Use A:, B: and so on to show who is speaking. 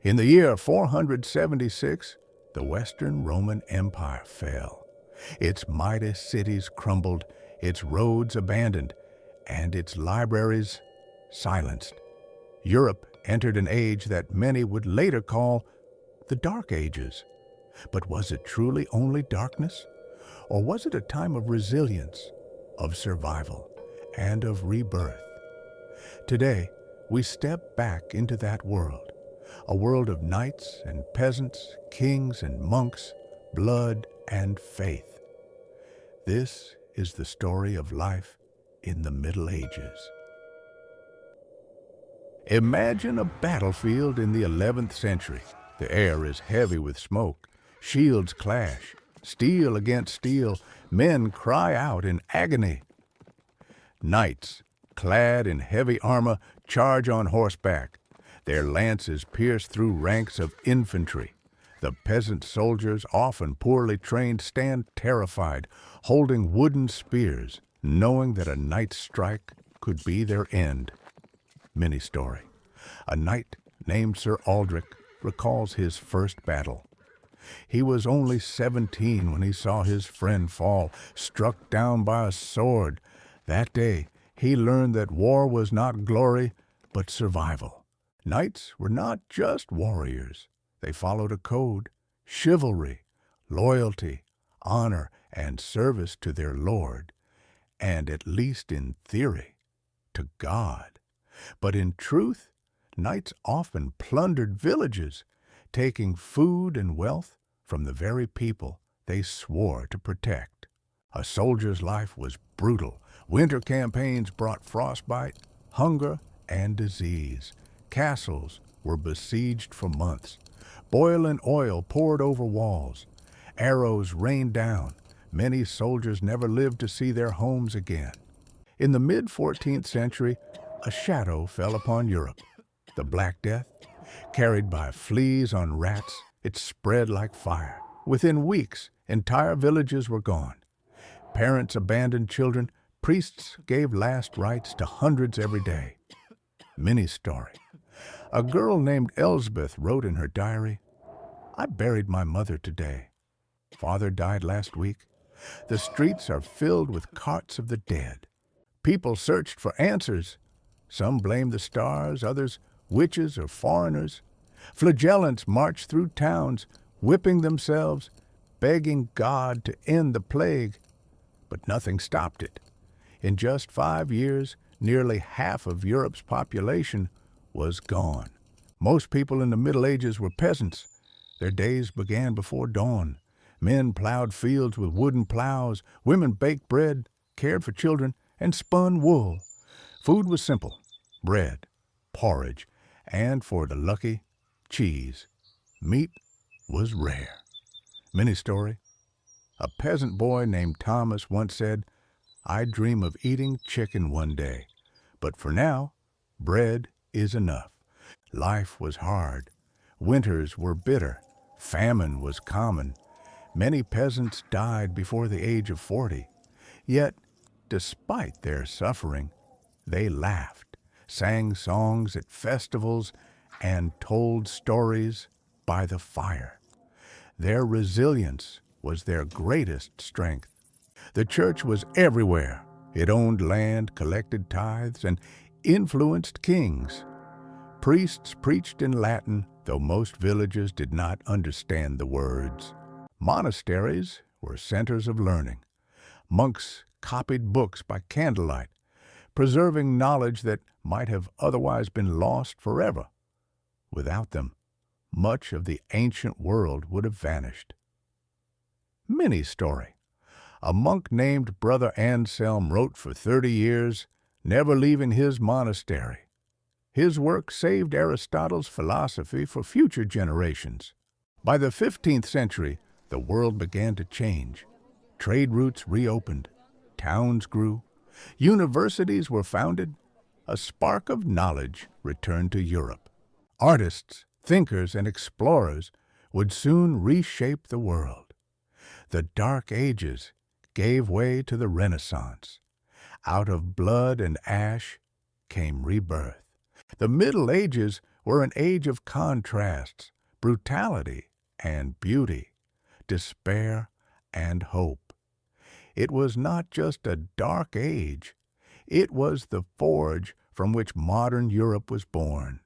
A: In the year 476, the Western Roman Empire fell. Its mighty cities crumbled, its roads abandoned, and its libraries silenced. Europe entered an age that many would later call the Dark Ages. But was it truly only darkness? Or was it a time of resilience, of survival, and of rebirth? Today, we step back into that world, a world of knights and peasants, kings and monks, blood and faith. This is the story of life in the Middle Ages. Imagine a battlefield in the 11th century. The air is heavy with smoke. Shields clash. Steel against steel. Men cry out in agony. Knights, clad in heavy armor, charge on horseback. Their lances pierce through ranks of infantry. The peasant soldiers, often poorly trained, stand terrified, holding wooden spears, knowing that a knight's strike could be their end. Mini story. A knight named Sir Aldrich recalls his first battle. He was only 17 when he saw his friend fall, struck down by a sword. That day, he learned that war was not glory, but survival. Knights were not just warriors. They followed a code: chivalry, loyalty, honor, and service to their lord, and at least in theory, to God. But in truth, knights often plundered villages, taking food and wealth from the very people they swore to protect. A soldier's life was brutal. Winter campaigns brought frostbite, hunger, and disease. Castles were besieged for months. Boiling oil poured over walls. Arrows rained down. Many soldiers never lived to see their homes again. In the mid-14th century, a shadow fell upon Europe. The Black Death, carried by fleas on rats, it spread like fire. Within weeks, entire villages were gone. Parents abandoned children. Priests gave last rites to hundreds every day. Mini story. A girl named Elsbeth wrote in her diary, "I buried my mother today. Father died last week. The streets are filled with carts of the dead." People searched for answers. Some blamed the stars, others witches or foreigners. Flagellants marched through towns, whipping themselves, begging God to end the plague. But nothing stopped it. In just 5 years, nearly half of Europe's population was gone. Most people in the Middle Ages were peasants. Their days began before dawn. Men plowed fields with wooden plows. Women baked bread, cared for children, and spun wool. Food was simple: bread, porridge, and for the lucky, cheese. Meat was rare. Mini story. A peasant boy named Thomas once said, "I dream of eating chicken one day, but for now, bread is enough." Life was hard. Winters were bitter. Famine was common. Many peasants died before the age of 40. Yet, despite their suffering, they laughed, sang songs at festivals, and told stories by the fire. Their resilience was their greatest strength. The church was everywhere. It owned land, collected tithes, and influenced kings. Priests preached in Latin, though most villagers did not understand the words. Monasteries were centers of learning. Monks copied books by candlelight, preserving knowledge that might have otherwise been lost forever. Without them, much of the ancient world would have vanished. Mini story. A monk named Brother Anselm wrote for 30 years, never leaving his monastery. His work saved Aristotle's philosophy for future generations. By the 15th century, the world began to change. Trade routes reopened. Towns grew. Universities were founded. A spark of knowledge returned to Europe. Artists, thinkers, and explorers would soon reshape the world. The Dark Ages gave way to the Renaissance. Out of blood and ash came rebirth. The Middle Ages were an age of contrasts, brutality and beauty, despair and hope. It was not just a dark age, it was the forge from which modern Europe was born.